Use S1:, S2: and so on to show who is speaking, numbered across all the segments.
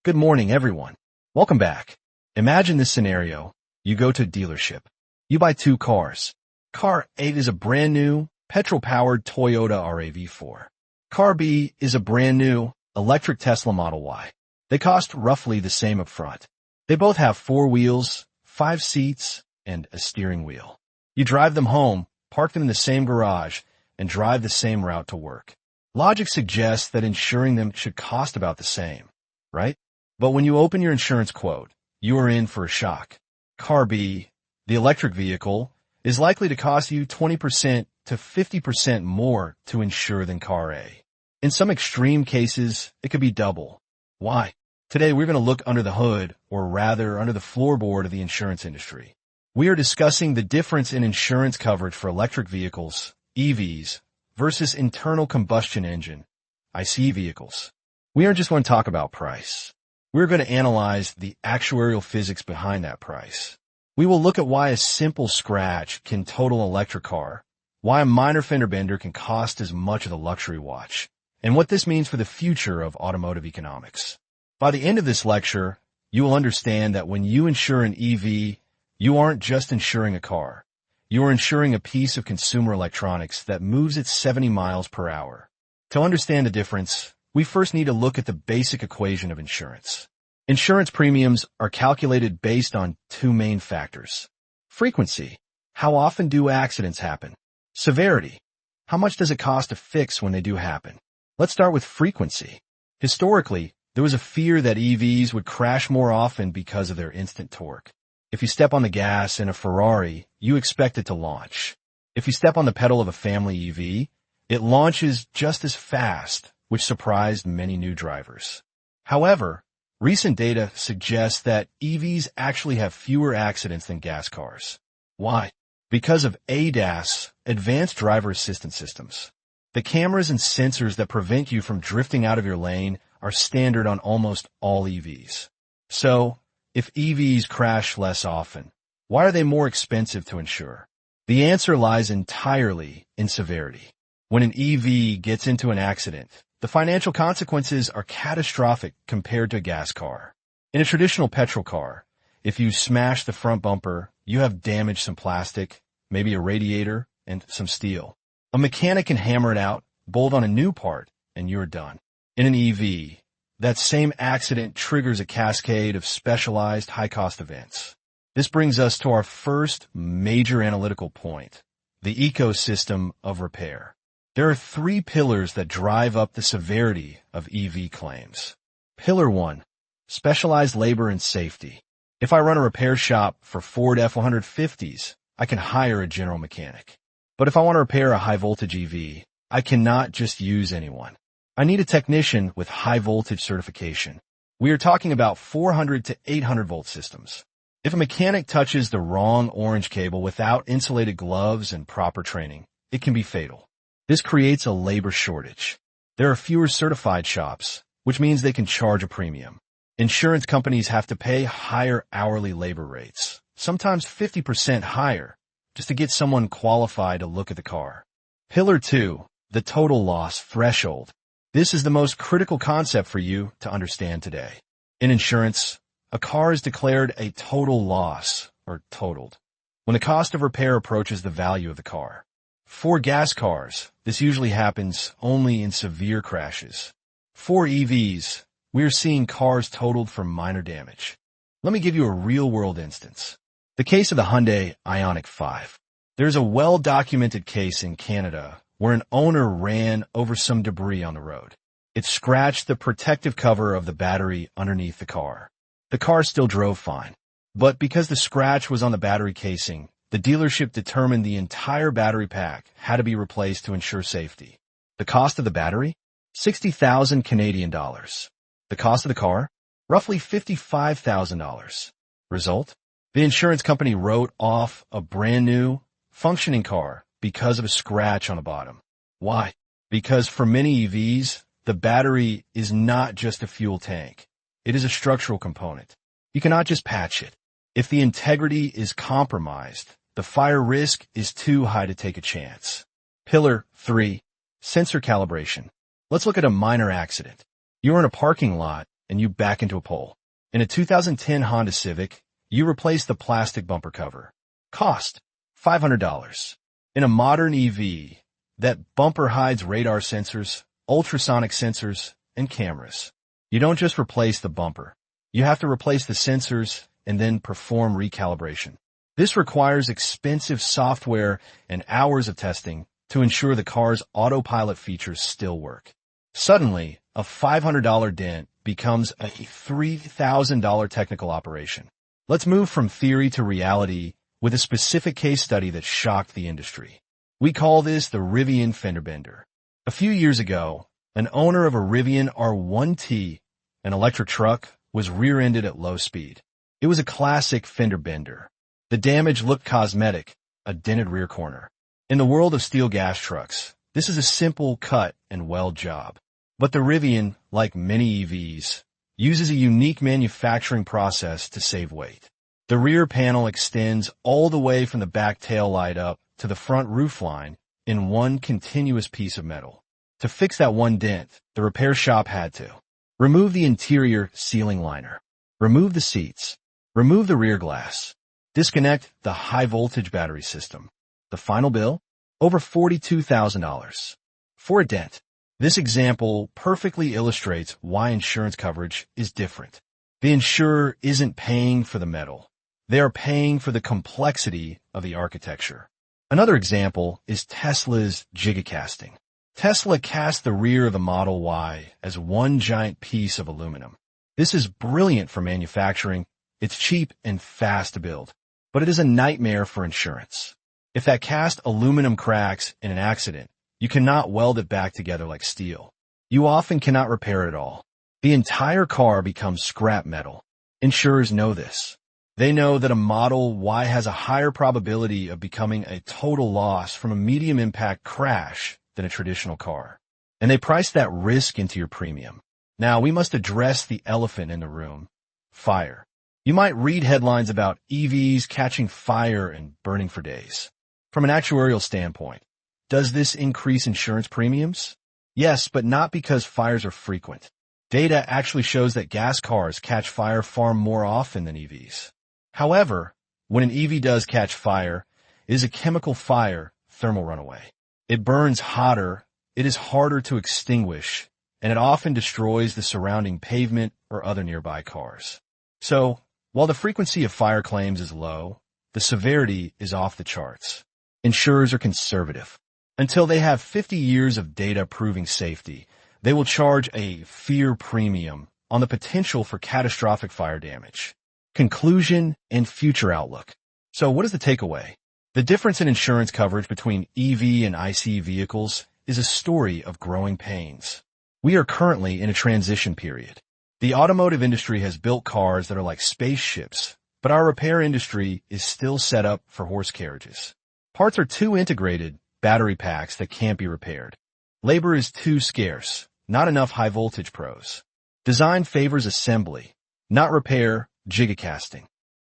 S1: Good morning, everyone. Welcome back. Imagine this scenario. You go to a dealership. You buy two cars. Car A is a brand new, petrol-powered Toyota RAV4. Car B is a brand new, electric Tesla Model Y. They cost roughly the same up front. They both have 4 wheels, 5 seats, and a steering wheel. You drive them home, park them in the same garage, and drive the same route to work. Logic suggests that insuring them should cost about the same, right? But when you open your insurance quote, you are in for a shock. Car B, the electric vehicle, is likely to cost you 20% to 50% more to insure than Car A. In some extreme cases, it could be double. Why? Today, we're going to look under the hood, or rather under the floorboard of the insurance industry. We are discussing the difference in insurance coverage for electric vehicles, EVs, versus internal combustion engine, ICE vehicles. We aren't just going to talk about price. We're going to analyze the actuarial physics behind that price. We will look at why a simple scratch can total an electric car, why a minor fender bender can cost as much as a luxury watch, and what this means for the future of automotive economics. By the end of this lecture, you will understand that when you insure an EV, you aren't just insuring a car. You are insuring a piece of consumer electronics that moves at 70 miles per hour. To understand the difference, we first need to look at the basic equation of insurance. Insurance premiums are calculated based on 2 main factors. Frequency. How often do accidents happen? Severity. How much does it cost to fix when they do happen? Let's start with frequency. Historically, there was a fear that EVs would crash more often because of their instant torque. If you step on the gas in a Ferrari, you expect it to launch. If you step on the pedal of a family EV, it launches just as fast, which surprised many new drivers. However, recent data suggests that EVs actually have fewer accidents than gas cars. Why? Because of ADAS, Advanced Driver Assistance Systems. The cameras and sensors that prevent you from drifting out of your lane are standard on almost all EVs. So, if EVs crash less often, why are they more expensive to insure? The answer lies entirely in severity. When an EV gets into an accident, the financial consequences are catastrophic compared to a gas car. In a traditional petrol car, if you smash the front bumper, you have damaged some plastic, maybe a radiator, and some steel. A mechanic can hammer it out, bolt on a new part, and you're done. In an EV, that same accident triggers a cascade of specialized high-cost events. This brings us to our first major analytical point, the ecosystem of repair. There are 3 pillars that drive up the severity of EV claims. Pillar 1, specialized labor and safety. If I run a repair shop for Ford F-150s, I can hire a general mechanic. But if I want to repair a high-voltage EV, I cannot just use anyone. I need a technician with high-voltage certification. We are talking about 400 to 800-volt systems. If a mechanic touches the wrong orange cable without insulated gloves and proper training, it can be fatal. This creates a labor shortage. There are fewer certified shops, which means they can charge a premium. Insurance companies have to pay higher hourly labor rates, sometimes 50% higher, just to get someone qualified to look at the car. Pillar 2, the total loss threshold. This is the most critical concept for you to understand today. In insurance, a car is declared a total loss, or totaled, when the cost of repair approaches the value of the car. For gas cars, this usually happens only in severe crashes. For EVs, we are seeing cars totaled for minor damage. Let me give you a real-world instance. The case of the Hyundai Ioniq 5. There's a well-documented case in Canada where an owner ran over some debris on the road. It scratched the protective cover of the battery underneath the car. The car still drove fine. But because the scratch was on the battery casing, the dealership determined the entire battery pack had to be replaced to ensure safety. The cost of the battery? 60,000 Canadian dollars. The cost of the car? Roughly $55,000. Result? The insurance company wrote off a brand new, functioning car because of a scratch on the bottom. Why? Because for many EVs, the battery is not just a fuel tank. It is a structural component. You cannot just patch it. If the integrity is compromised, the fire risk is too high to take a chance. Pillar 3, sensor calibration. Let's look at a minor accident. You're in a parking lot and you back into a pole. In a 2010 Honda Civic, you replace the plastic bumper cover. Cost, $500. In a modern EV, that bumper hides radar sensors, ultrasonic sensors, and cameras. You don't just replace the bumper. You have to replace the sensors and then perform recalibration. This requires expensive software and hours of testing to ensure the car's autopilot features still work. Suddenly, a $500 dent becomes a $3,000 technical operation. Let's move from theory to reality with a specific case study that shocked the industry. We call this the Rivian fender bender. A few years ago, an owner of a Rivian R1T, an electric truck, was rear-ended at low speed. It was a classic fender bender. The damage looked cosmetic, a dented rear corner. In the world of steel gas trucks, this is a simple cut and weld job. But the Rivian, like many EVs, uses a unique manufacturing process to save weight. The rear panel extends all the way from the back tail light up to the front roof line in one continuous piece of metal. To fix that one dent, the repair shop had to remove the interior ceiling liner, remove the seats, remove the rear glass, disconnect the high-voltage battery system. The final bill? Over $42,000. For a dent. This example perfectly illustrates why insurance coverage is different. The insurer isn't paying for the metal. They are paying for the complexity of the architecture. Another example is Tesla's Gigacasting. Tesla cast the rear of the Model Y as one giant piece of aluminum. This is brilliant for manufacturing. It's cheap and fast to build. But it is a nightmare for insurance. If that cast aluminum cracks in an accident, you cannot weld it back together like steel. You often cannot repair it at all. The entire car becomes scrap metal. Insurers know this. They know that a Model Y has a higher probability of becoming a total loss from a medium impact crash than a traditional car. And they price that risk into your premium. Now, we must address the elephant in the room: fire. You might read headlines about EVs catching fire and burning for days. From an actuarial standpoint, does this increase insurance premiums? Yes, but not because fires are frequent. Data actually shows that gas cars catch fire far more often than EVs. However, when an EV does catch fire, it is a chemical fire, thermal runaway. It burns hotter, it is harder to extinguish, and it often destroys the surrounding pavement or other nearby cars. So, while the frequency of fire claims is low, the severity is off the charts. Insurers are conservative. Until they have 50 years of data proving safety, they will charge a fear premium on the potential for catastrophic fire damage. Conclusion and future outlook. So what is the takeaway? The difference in insurance coverage between EV and ICE vehicles is a story of growing pains. We are currently in a transition period. The automotive industry has built cars that are like spaceships, but our repair industry is still set up for horse carriages. Parts are too integrated, battery packs that can't be repaired. Labor is too scarce, not enough high-voltage pros. Design favors assembly, not repair, gigacasting.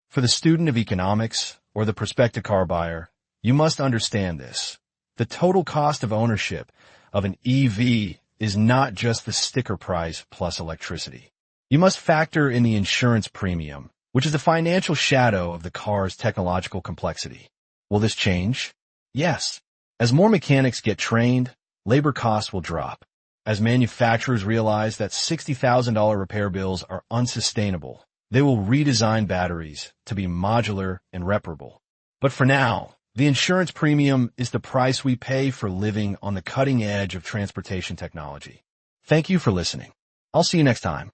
S1: For the student of economics or the prospective car buyer, you must understand this. The total cost of ownership of an EV is not just the sticker price plus electricity. You must factor in the insurance premium, which is the financial shadow of the car's technological complexity. Will this change? Yes. As more mechanics get trained, labor costs will drop. As manufacturers realize that $60,000 repair bills are unsustainable, they will redesign batteries to be modular and reparable. But for now, the insurance premium is the price we pay for living on the cutting edge of transportation technology. Thank you for listening. I'll see you next time.